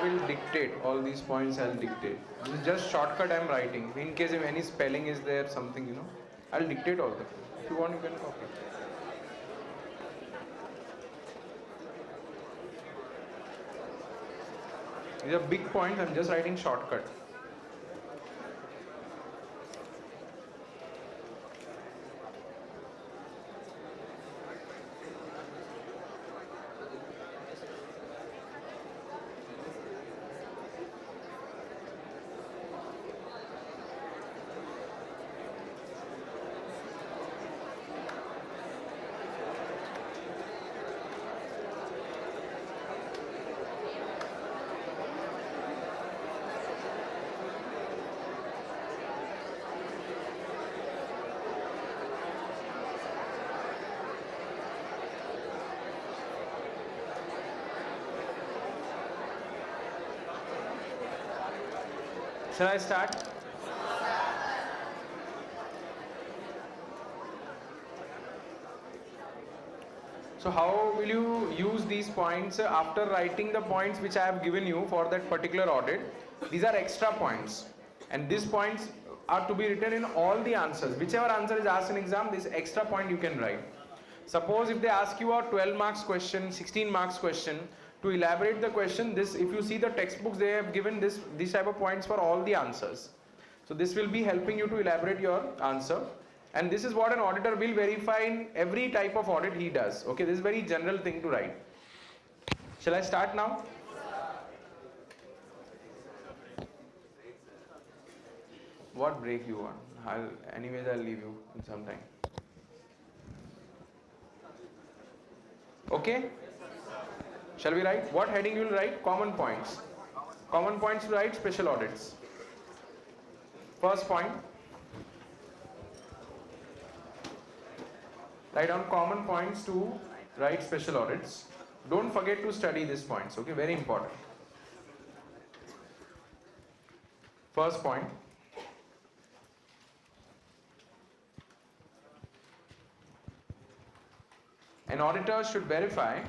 will dictate all these points. I'll dictate. This is just shortcut I'm writing. In case if any spelling is there, something, I'll dictate all that. If you want, you can copy. These are big points. I'm just writing shortcut. Shall I start? So how will you use these points after writing the points which I have given you for that particular audit? These are extra points, and these points are to be written in all the answers. Whichever answer is asked in exam, this extra point you can write. Suppose if they ask you a 12 marks question, 16 marks question, to elaborate the question, this, if you see the textbooks, they have given these type of points for all the answers. So this will be helping you to elaborate your answer, and this is what an auditor will verify in every type of audit he does. Okay, this is very general thing to write. Shall I start now? What break you want? Anyways I'll leave you in some time. Okay? Shall we write? What heading you will write? Common points. Common points to write special audits. First point. Write down common points to write special audits. Don't forget to study these points. Okay, very important. First point. An auditor should verify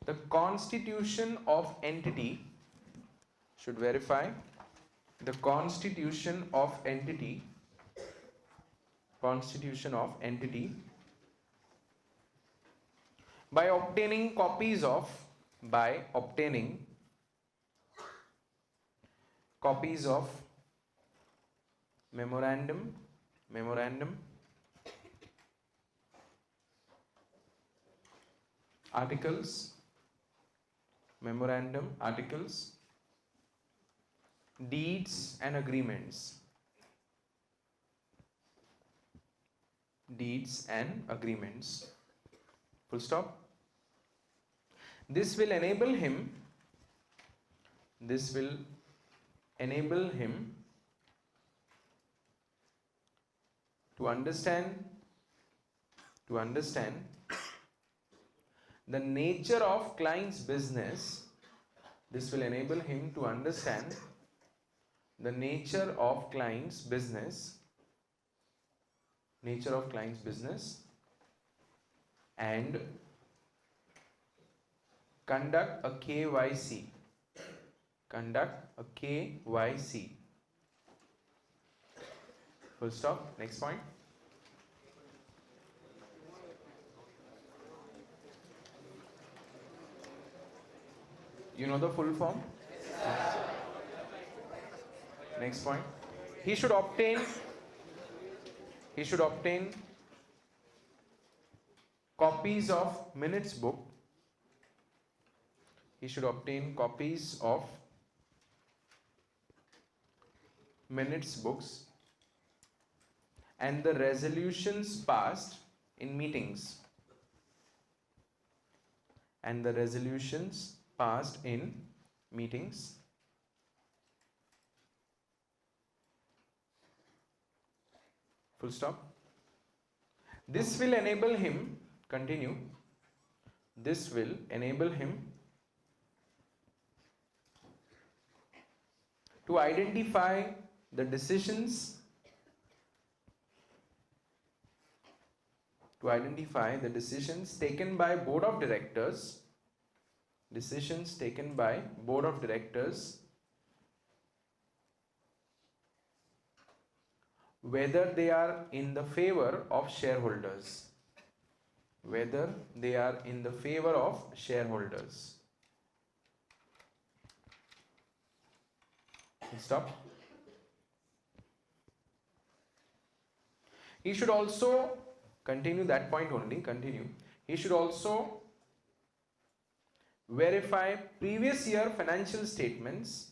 the constitution of entity, by obtaining copies of memorandum, articles, deeds and agreements. Full stop. This will enable him to understand the nature of client's business. This will enable him to understand the nature of client's business and conduct a KYC. Full stop. Next point. You know the full form? Yes. Next point. He should obtain copies of minutes book. Minutes books and the resolutions passed in meetings. Full stop. This will enable him, continue, this will enable him to identify the decisions To identify the decisions taken by board of directors, whether they are in the favor of shareholders. Stop. He should also continue that point only. He should also verify previous year financial statements.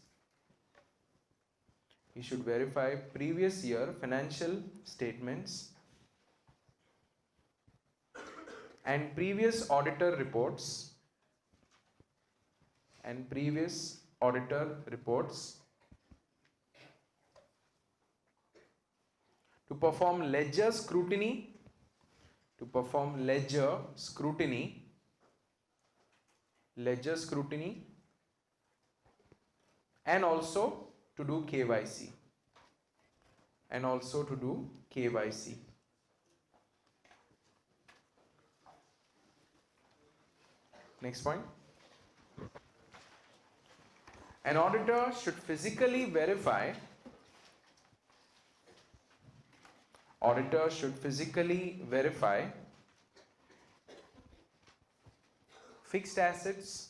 And previous auditor reports. To perform ledger scrutiny. And also to do KYC. Next point. An auditor should physically verify fixed assets.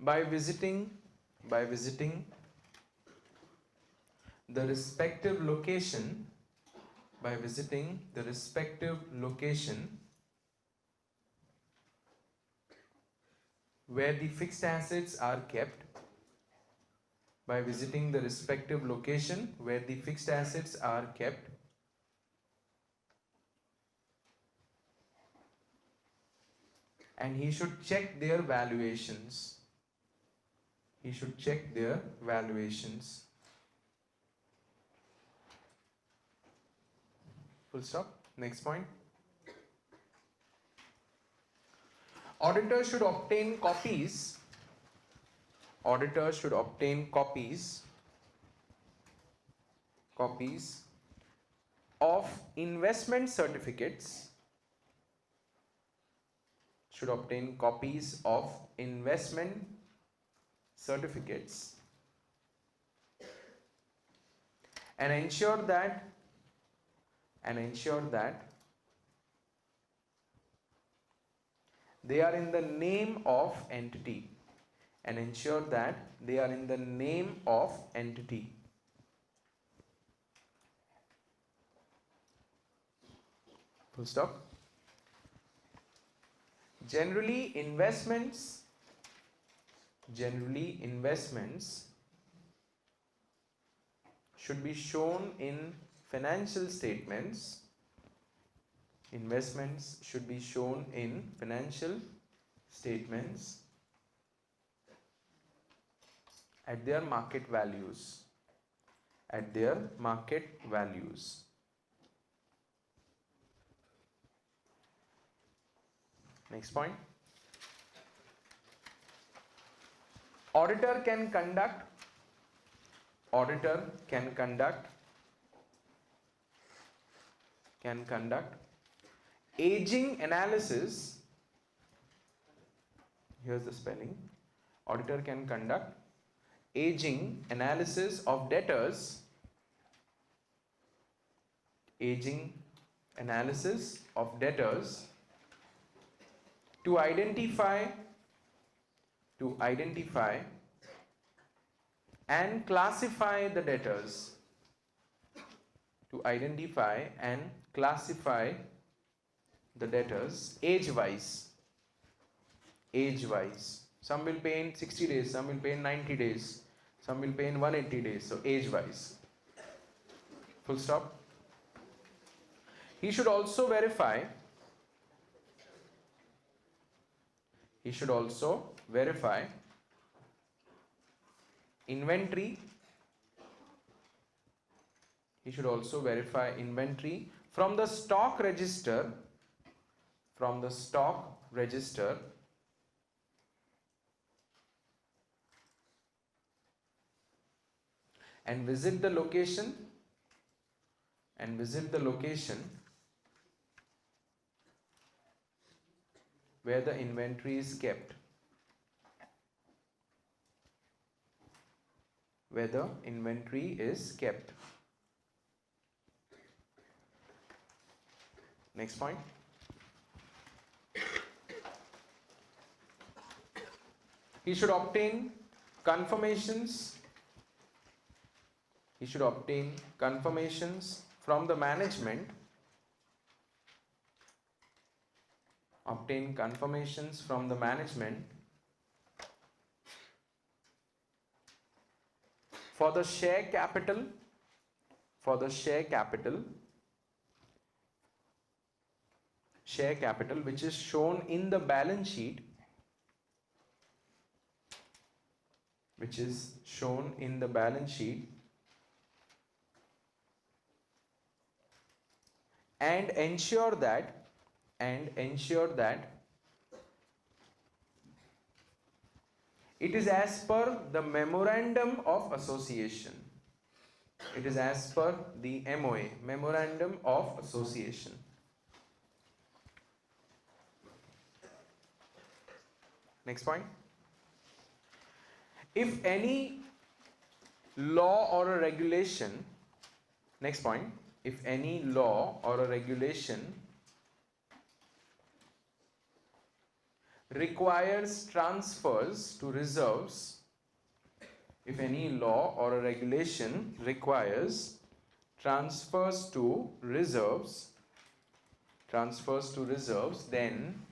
By visiting the respective location where the fixed assets are kept. And he should check their valuations. Full stop. Next point. Auditor should obtain copies of investment certificates. And ensure that they are in the name of entity. Full stop. Generally investments should be shown in financial statements. At their market values. Next point. Auditor can conduct aging analysis. Here's the spelling. Auditor can conduct aging analysis of debtors. To identify and classify the debtors. Age-wise. Some will pay in 60 days, some will pay in 90 days, some will pay in 180 days. So age-wise. Full stop. He should also verify inventory. From the stock register. and visit the location where the inventory is kept. Where the inventory is kept. Next point. He should obtain confirmations. He should obtain confirmations from the management. Obtain confirmations from the management for the share capital. For the share capital which is shown in the balance sheet, and ensure that it is as per the memorandum of association. It is as per the MOA, memorandum of association. Next point. If any law or a regulation, next point, if any law or a regulation requires transfers to reserves, if any law or a regulation requires transfers to reserves, then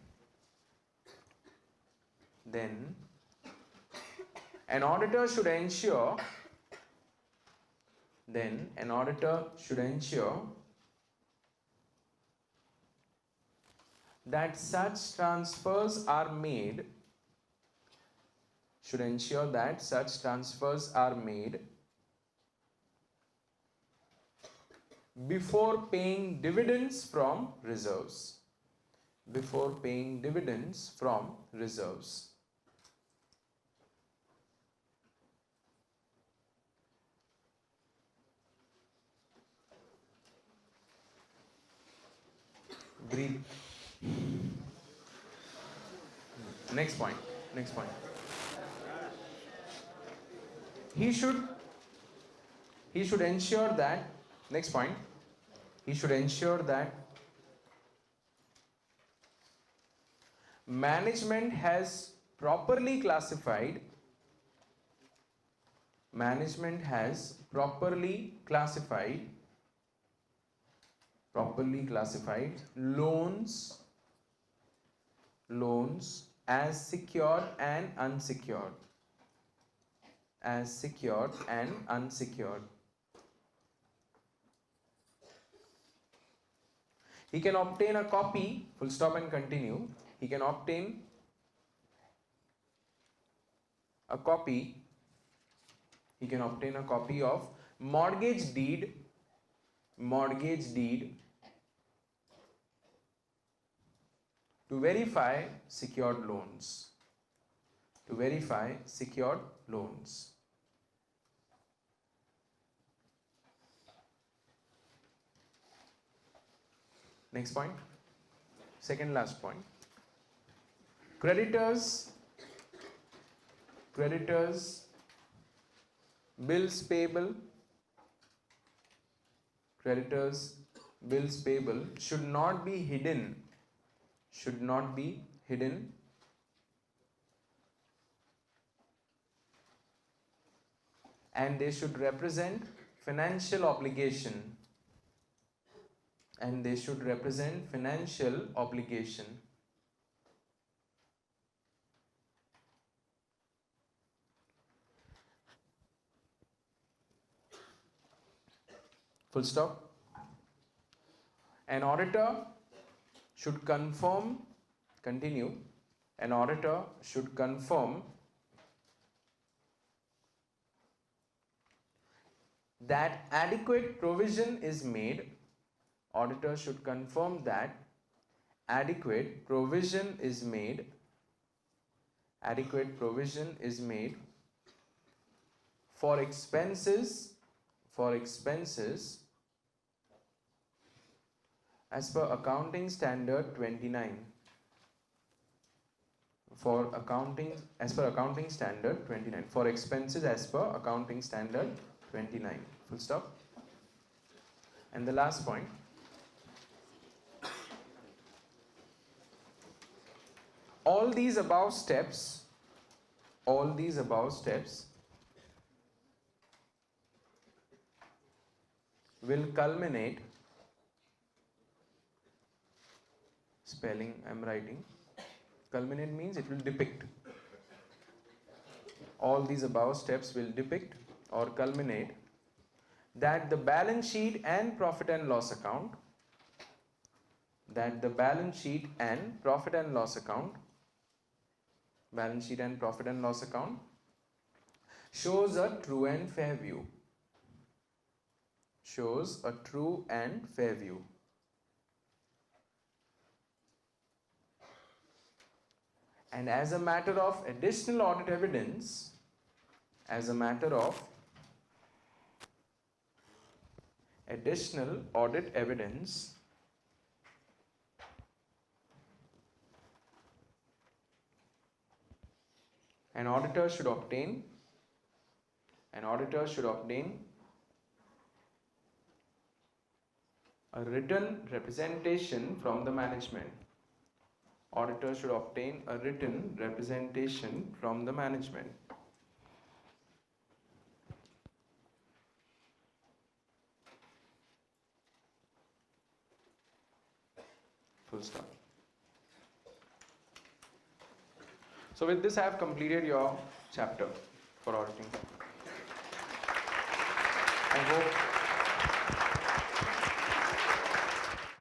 an auditor should ensure that such transfers are made before paying dividends from reserves. Breathe. Next point. He should ensure that, next point, he should ensure that management has properly classified loans as secured and unsecured. He can obtain a copy, full stop and continue. He can obtain a copy of mortgage deed to verify secured loans. Next point, second last point. Creditors, bills payable should not be hidden and they should represent financial obligation. Full stop. An auditor should confirm, continue, an auditor should confirm that adequate provision is made. Auditor should confirm that adequate provision is made for expenses for expenses as per accounting standard 29. As per accounting standard 29. For expenses as per accounting standard 29. Full stop. And the last point. All these above steps will culminate, spelling I'm writing, culminate means it will depict. All these above steps will depict or culminate that the balance sheet and profit and loss account shows a true and fair view. And as a matter of additional audit evidence, an auditor should obtain a written representation from the management. Full stop. So with this I have completed your chapter for auditing. I hope